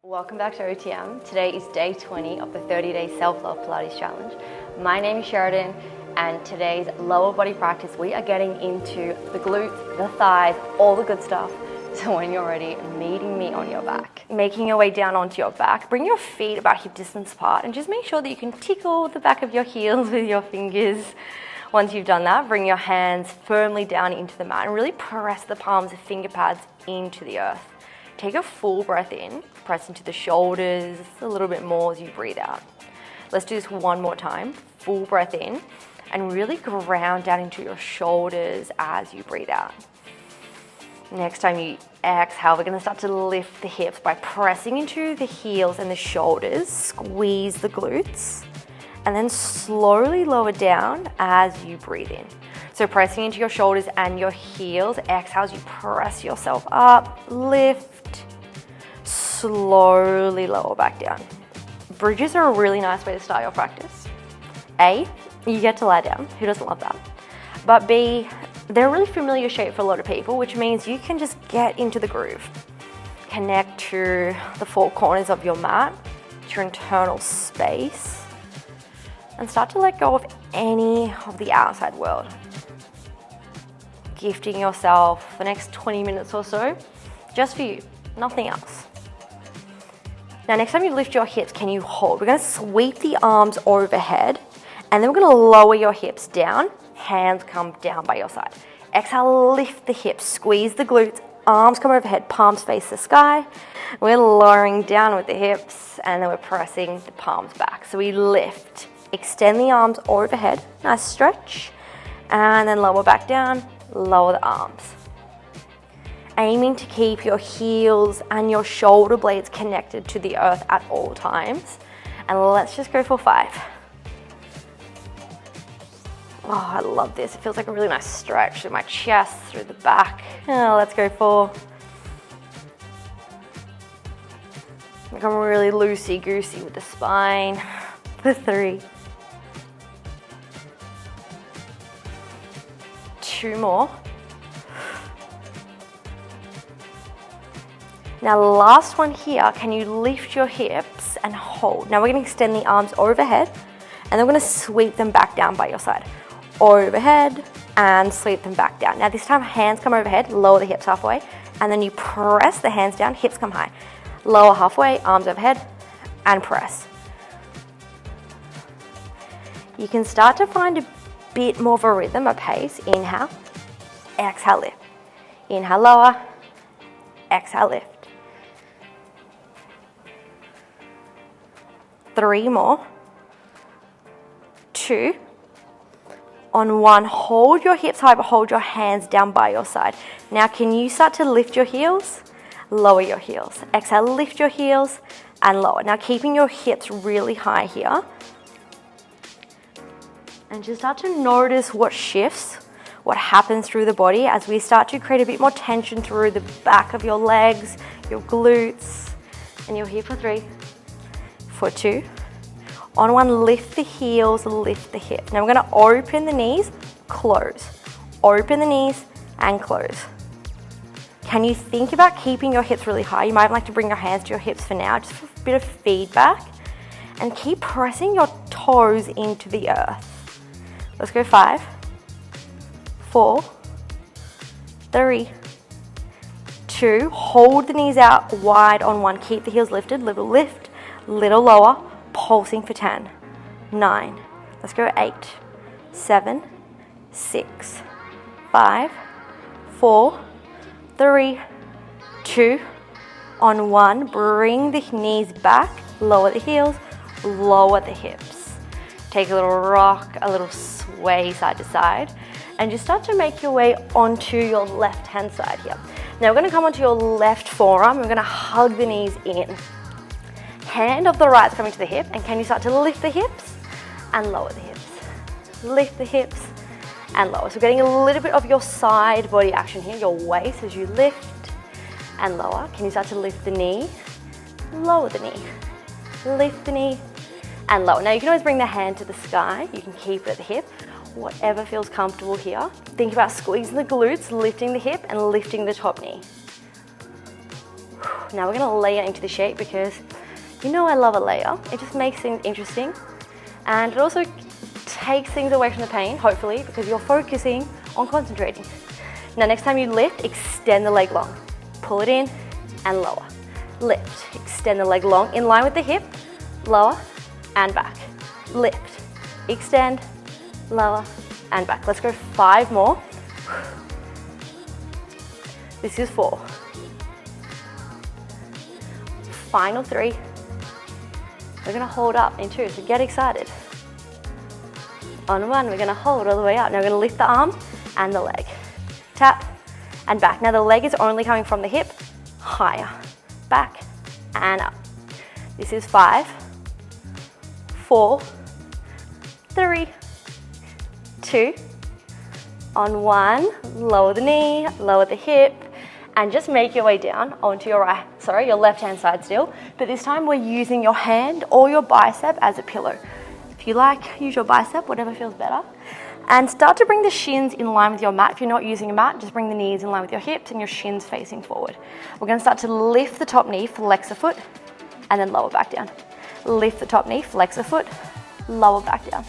Welcome back to OTM. Today is day 20 of the 30-day self-love Pilates challenge. My name is Sheridan, and today's lower body practice, we are getting into the glutes, the thighs, all the good stuff. So when you're ready, meeting me on your back. Making your way down onto your back, bring your feet about hip distance apart and just make sure that you can tickle the back of your heels with your fingers. Once you've done that, bring your hands firmly down into the mat and really press the palms of finger pads into the earth. Take a full breath in, press into the shoulders a little bit more as you breathe out. Let's do this one more time. Full breath in and really ground down into your shoulders as you breathe out. Next time you exhale, we're gonna start to lift the hips by pressing into the heels and the shoulders, squeeze the glutes, and then slowly lower down as you breathe in. So pressing into your shoulders and your heels, exhale as you press yourself up, lift, slowly lower back down. Bridges are a really nice way to start your practice. A, you get to lie down, who doesn't love that? But B, they're a really familiar shape for a lot of people, which means you can just get into the groove. Connect to the four corners of your mat, to your internal space, and start to let go of any of the outside world. Gifting yourself the next 20 minutes or so, just for you, nothing else. Now, next time you lift your hips, can you hold? We're gonna sweep the arms overhead, and then we're gonna lower your hips down, hands come down by your side. Exhale, lift the hips, squeeze the glutes, arms come overhead, palms face the sky. We're lowering down with the hips, and then we're pressing the palms back. So we lift, extend the arms overhead, nice stretch, and then lower back down, lower the arms. Aiming to keep your heels and your shoulder blades connected to the earth at all times. And let's just go for 5. Oh, I love this. It feels like a really nice stretch through my chest, through the back. Oh, let's go for, become really loosey-goosey with the spine. For 3. 2 more. Now, last one here, can you lift your hips and hold? Now we're gonna extend the arms overhead, and then we're gonna sweep them back down by your side. Overhead, and sweep them back down. Now this time, hands come overhead, lower the hips halfway, and then you press the hands down, hips come high. Lower halfway, arms overhead, and press. You can start to find a bit more of a rhythm, a pace. Inhale, exhale, lift. Inhale, lower, exhale, lift. 3 more. 2. On 1, hold your hips high, but hold your hands down by your side. Now, can you start to lift your heels? Lower your heels. Exhale, lift your heels and lower. Now, keeping your hips really high here. And just start to notice what shifts, what happens through the body as we start to create a bit more tension through the back of your legs, your glutes, and you're here for 3, for 2. On 1, lift the heels, lift the hips. Now we're gonna open the knees, close. Open the knees and close. Can you think about keeping your hips really high? You might like to bring your hands to your hips for now, just for a bit of feedback. And keep pressing your toes into the earth. Let's go 5, 4, 3, 2. Hold the knees out wide on 1. Keep the heels lifted, little lift, little lower. Pulsing for 10, 9, let's go 8, 7, 6, 5, 4, 3, 2, on 1, bring the knees back, lower the heels, lower the hips. Take a little rock, a little sway side to side, and just start to make your way onto your left hand side here. Now we're gonna come onto your left forearm, we're gonna hug the knees in. Hand of the right is coming to the hip, and can you start to lift the hips and lower the hips? Lift the hips and lower. So getting a little bit of your side body action here, your waist as you lift and lower. Can you start to lift the knee, lower the knee, lift the knee and lower. Now you can always bring the hand to the sky. You can keep it at the hip, whatever feels comfortable here. Think about squeezing the glutes, lifting the hip and lifting the top knee. Now we're gonna layer into the shape because you know I love a layer. It just makes things interesting. And it also takes things away from the pain, hopefully, because you're focusing on concentrating. Now next time you lift, extend the leg long. Pull it in and lower. Lift, extend the leg long in line with the hip, lower and back. Lift, extend, lower and back. Let's go 5 more. This is 4. Final 3. We're gonna hold up in 2, so get excited. On 1, we're gonna hold all the way up. Now we're gonna lift the arm and the leg. Tap and back. Now the leg is only coming from the hip, higher, back and up. This is 5, 4, 3, 2. On 1, lower the knee, lower the hip, and just make your way down onto your your left hand side still. But this time we're using your hand or your bicep as a pillow. If you like, use your bicep, whatever feels better. And start to bring the shins in line with your mat. If you're not using a mat, just bring the knees in line with your hips and your shins facing forward. We're gonna start to lift the top knee, flex the foot, and then lower back down. Lift the top knee, flex the foot, lower back down.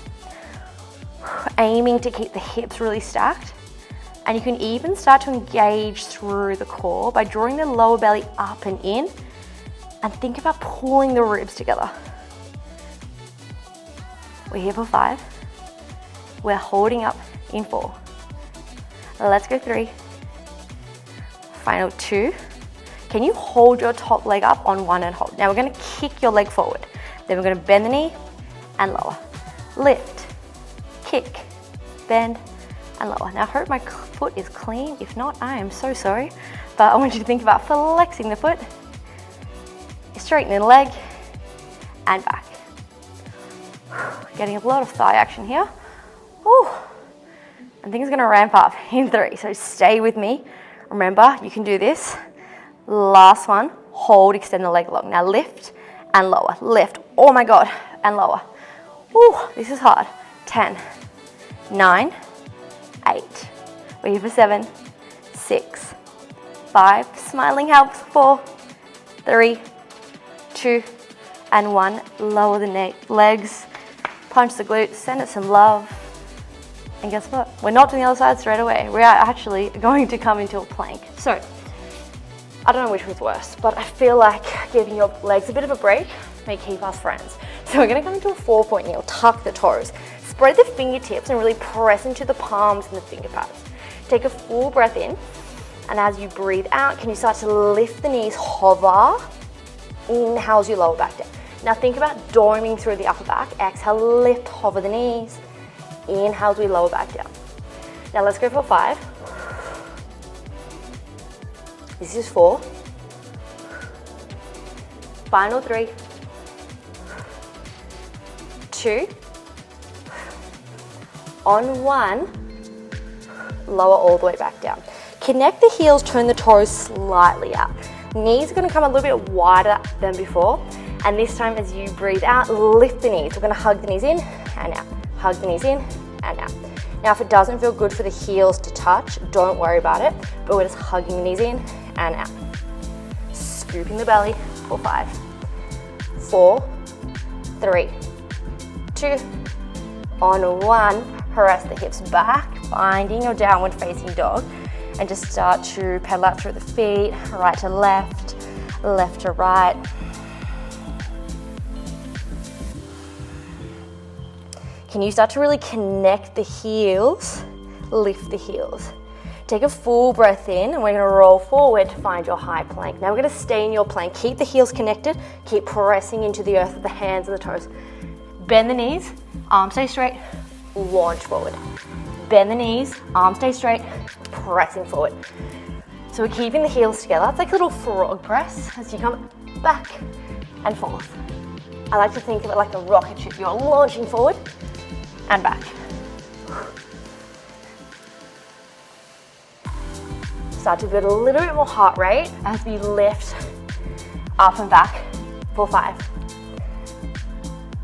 Aiming to keep the hips really stacked. And you can even start to engage through the core by drawing the lower belly up and in, and think about pulling the ribs together. We're here for 5. We're holding up in 4. Let's go 3. Final 2. Can you hold your top leg up on 1 and hold? Now we're gonna kick your leg forward. Then we're gonna bend the knee and lower. Lift, kick, bend, and lower. Now I hope my foot is clean. If not, I am so sorry. But I want you to think about flexing the foot, straightening the leg, and back. Getting a lot of thigh action here. Whew. And things are gonna ramp up in 3, so stay with me. Remember, you can do this. Last one, hold, extend the leg long. Now lift and lower, lift, oh my God, and lower. Whew, this is hard. 10, 9, 8, we're here for 7, 6, 5, smiling helps, 4, 3, 2, and 1. Lower the legs, punch the glutes, send it some love. And guess what? We're not doing the other side straight away. We are actually going to come into a plank. So, I don't know which was worse, but I feel like giving your legs a bit of a break may keep us friends. So we're gonna come into a 4-point kneel, tuck the toes, spread the fingertips and really press into the palms and the finger pads. Take a full breath in, and as you breathe out, can you start to lift the knees, hover, inhale as you lower back down. Now think about doming through the upper back, exhale, lift, hover the knees, inhale as we lower back down. Now let's go for 5. This is 4. Final 3, 2, on 1, lower all the way back down. Connect the heels, turn the toes slightly out. Knees are gonna come a little bit wider than before, and this time as you breathe out, lift the knees. We're gonna hug the knees in and out, hug the knees in and out. Now if it doesn't feel good for the heels to touch, don't worry about it, but we're just hugging the knees in and out. Scooping the belly for 5, 4, 3, 2, on 1, press the hips back, finding your downward facing dog, and just start to pedal out through the feet, right to left, left to right. Can you start to really connect the heels, lift the heels. Take a full breath in, and we're gonna roll forward to find your high plank. Now we're gonna stay in your plank. Keep the heels connected, keep pressing into the earth with the hands and the toes. Bend the knees, arms stay straight, launch forward. Bend the knees, arms stay straight, pressing forward. So we're keeping the heels together. It's like a little frog press as you come back and forth. I like to think of it like a rocket ship. You're launching forward and back. Start to build a little bit more heart rate as we lift up and back for 5,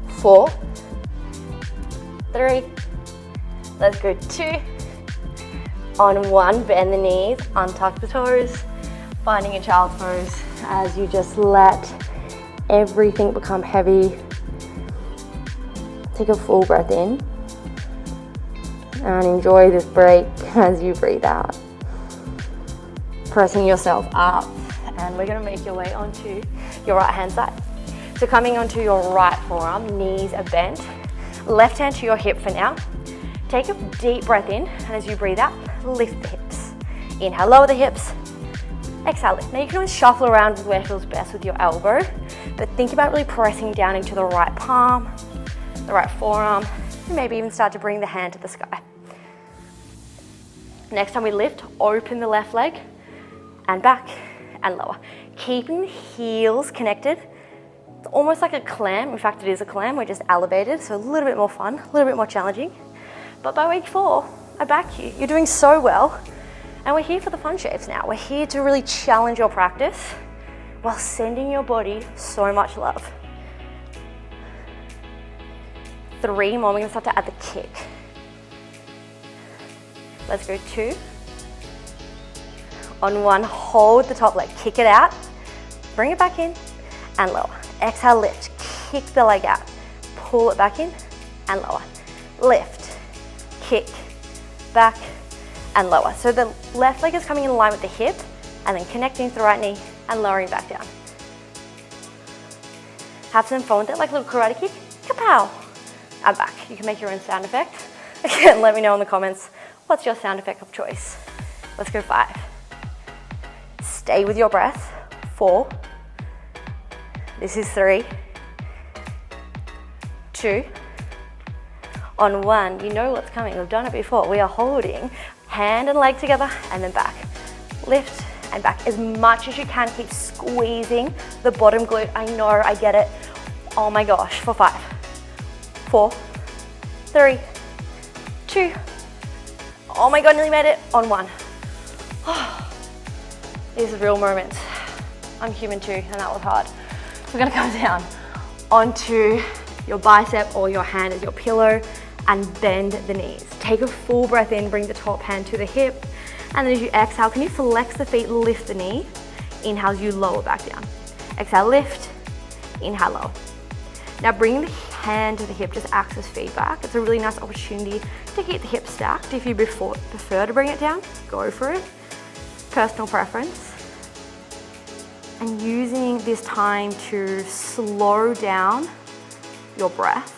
4, 3, let's go 2, on 1, bend the knees, untuck the toes, finding a child's pose, as you just let everything become heavy. Take a full breath in and enjoy this break as you breathe out. Pressing yourself up, and we're gonna make your way onto your right hand side. So coming onto your right forearm, knees are bent, left hand to your hip for now. Take a deep breath in, and as you breathe out, lift the hips. Inhale, lower the hips. Exhale, lift. Now you can always shuffle around with where it feels best with your elbow, but think about really pressing down into the right palm, the right forearm, and maybe even start to bring the hand to the sky. Next time we lift, open the left leg and back and lower. Keeping the heels connected. It's almost like a clam. In fact, it is a clam. We're just elevated, so a little bit more fun, a little bit more challenging. But by week 4, I back you. You're doing so well. And we're here for the fun shapes now. We're here to really challenge your practice while sending your body so much love. 3 more. We're going to start to add the kick. Let's go 2. On 1, hold the top leg. Kick it out. Bring it back in and lower. Exhale, lift. Kick the leg out. Pull it back in and lower. Lift. Kick. Back and lower. So the left leg is coming in line with the hip and then connecting to the right knee and lowering back down. Have some fun with it, like a little karate kick. Kapow! And back. You can make your own sound effect. Again, let me know in the comments, what's your sound effect of choice? Let's go 5. Stay with your breath. 4. This is 3. 2. On 1, you know what's coming. We've done it before. We are holding hand and leg together and then back. Lift and back as much as you can. Keep squeezing the bottom glute. I know, I get it. Oh my gosh, for 5. 4, 3, 2. Oh my God, nearly made it. On 1. These are real moments. I'm human too, and that was hard. So we're gonna come down onto your bicep or your hand as your pillow and bend the knees. Take a full breath in, bring the top hand to the hip, and then as you exhale, can you flex the feet, lift the knee? Inhale as you lower back down. Exhale, lift, inhale, lower. Now bring the hand to the hip, just acts as feedback. It's a really nice opportunity to keep the hip stacked. If you prefer to bring it down, go for it. Personal preference. And using this time to slow down your breath,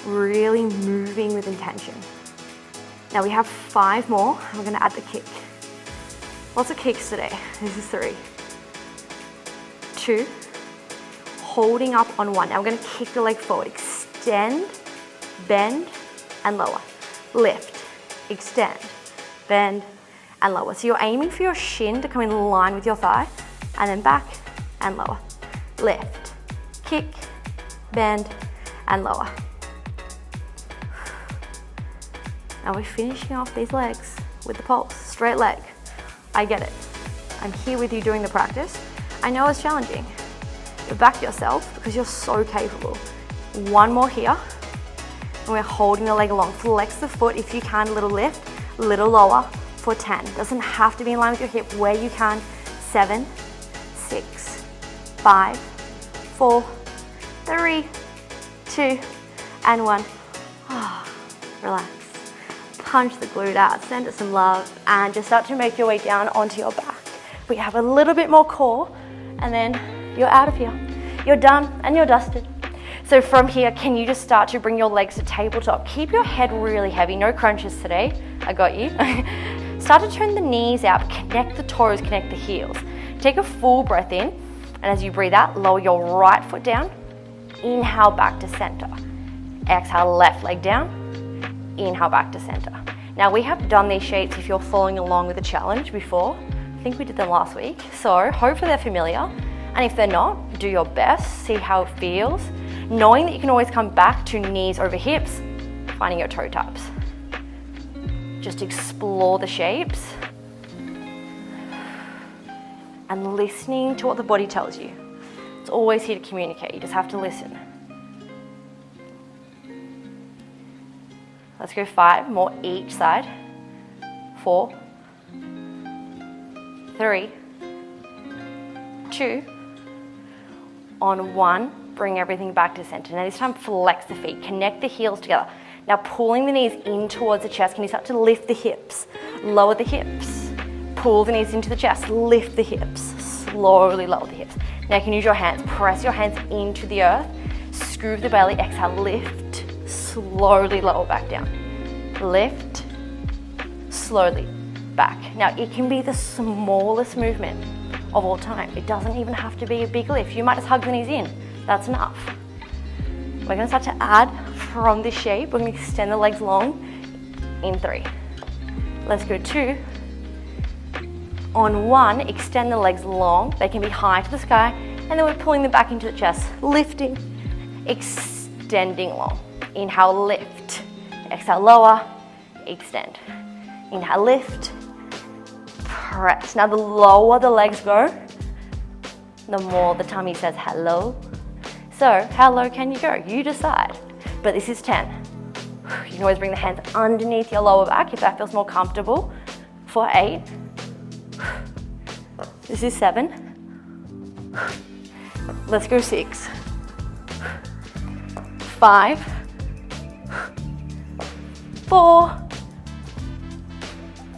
really moving with intention. Now we have 5 more, and we're gonna add the kick. Lots of kicks today. This is 3, 2, holding up on 1. Now we're gonna kick the leg forward, extend, bend, and lower. Lift, extend, bend, and lower. So you're aiming for your shin to come in line with your thigh, and then back and lower. Lift, kick, bend, and lower. Now we're finishing off these legs with the pulse, straight leg. I get it. I'm here with you doing the practice. I know it's challenging. But back yourself because you're so capable. 1 more here, and we're holding the leg along. Flex the foot if you can, little lift, little lower for 10. Doesn't have to be in line with your hip where you can. 7, 6, 5, 4, 3, 2, and 1. Relax. Punch the glute out, send it some love, and just start to make your way down onto your back. We have a little bit more core, and then you're out of here. You're done and you're dusted. So from here, can you just start to bring your legs to tabletop? Keep your head really heavy, no crunches today. I got you. Start to turn the knees out, connect the toes, connect the heels. Take a full breath in, and as you breathe out, lower your right foot down. Inhale back to center. Exhale, left leg down. Inhale back to center. Now we have done these shapes if you're following along with the challenge before. I think we did them last week. So hopefully they're familiar. And if they're not, do your best, see how it feels. Knowing that you can always come back to knees over hips, finding your toe taps. Just explore the shapes. And listening to what the body tells you. It's always here to communicate, you just have to listen. Let's go 5 more each side. 4, 3, 2. On 1, bring everything back to center. Now this time, flex the feet, connect the heels together. Now pulling the knees in towards the chest, can you start to lift the hips? Lower the hips. Pull the knees into the chest, lift the hips. Slowly lower the hips. Now you can use your hands, press your hands into the earth, scoop the belly, exhale, lift, slowly lower back down. Lift, slowly back. Now it can be the smallest movement of all time. It doesn't even have to be a big lift. You might just hug the knees in, that's enough. We're gonna start to add from this shape. We're gonna extend the legs long in 3. Let's go 2. On 1, extend the legs long. They can be high to the sky, and then we're pulling them back into the chest, lifting, extending long. Inhale, lift. Exhale, lower, extend. Inhale, lift, press. Now the lower the legs go, the more the tummy says hello. So how low can you go? You decide. But this is 10. You can always bring the hands underneath your lower back if that feels more comfortable. For 8. This is 7. Let's go 6. 5. 4.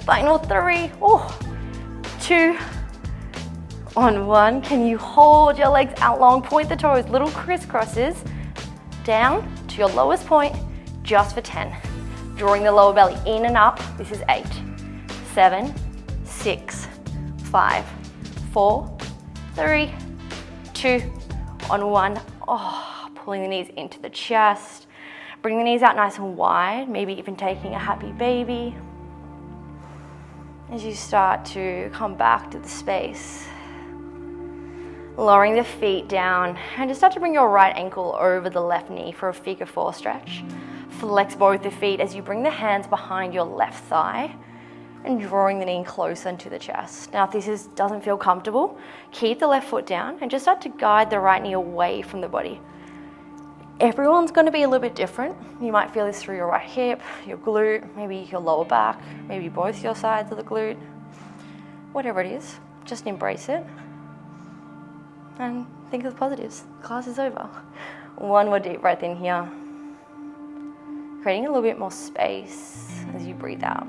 Final 3. 2. On 1, can you hold your legs out long, point the toes, little crisscrosses, down to your lowest point, just for 10. Drawing the lower belly in and up, this is 8. 7, 6, 5, 4, 3, 2, on 1. Pulling the knees into the chest. Bring the knees out nice and wide, maybe even taking a happy baby. As you start to come back to the space. Lowering the feet down and just start to bring your right ankle over the left knee for a figure 4 stretch. Flex both the feet as you bring the hands behind your left thigh and drawing the knee closer into the chest. Now if this doesn't feel comfortable, keep the left foot down and just start to guide the right knee away from the body. Everyone's going to be a little bit different. You might feel this through your right hip, your glute, maybe your lower back, maybe both your sides of the glute. Whatever it is, just embrace it. And think of the positives. Class is over. 1 more deep breath in here. Creating a little bit more space as you breathe out.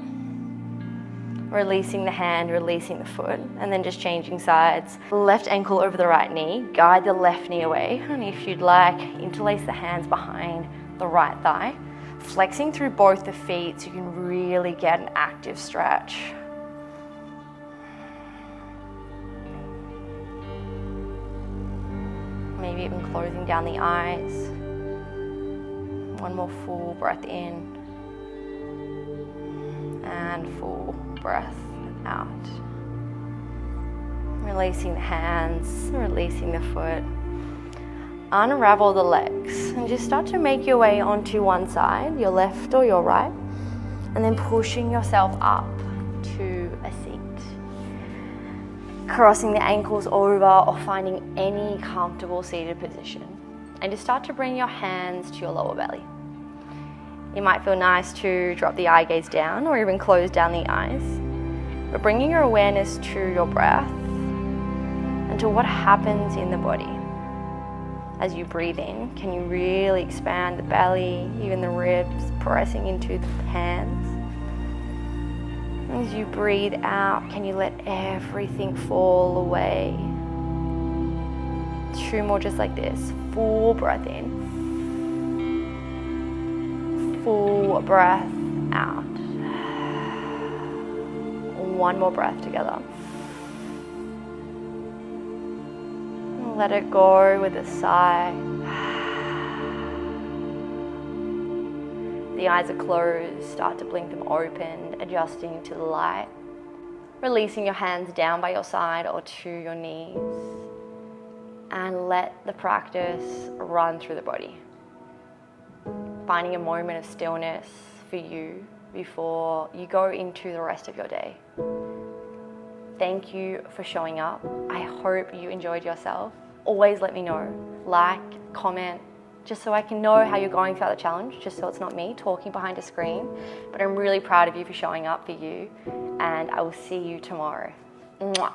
Releasing the hand, releasing the foot, and then just changing sides. Left ankle over the right knee. Guide the left knee away. And if you'd like, interlace the hands behind the right thigh. Flexing through both the feet so you can really get an active stretch. Maybe even closing down the eyes. 1 more full breath in. And full breath out. Releasing the hands, releasing the foot. Unravel the legs and just start to make your way onto one side, your left or your right, and then pushing yourself up to a seat. Crossing the ankles over or finding any comfortable seated position. And just start to bring your hands to your lower belly. It might feel nice to drop the eye gaze down or even close down the eyes. But bringing your awareness to your breath and to what happens in the body. As you breathe in, can you really expand the belly, even the ribs, pressing into the hands? As you breathe out, can you let everything fall away? 2 more just like this. Full breath in. Full breath out. 1 more breath together. Let it go with a sigh. The eyes are closed, start to blink them open, adjusting to the light. Releasing your hands down by your side or to your knees. And let the practice run through the body. Finding a moment of stillness for you before you go into the rest of your day. Thank you for showing up. I hope you enjoyed yourself. Always let me know. Like, comment, just so I can know how you're going throughout the challenge, just so it's not me talking behind a screen. But I'm really proud of you for showing up for you, and I will see you tomorrow. Mwah.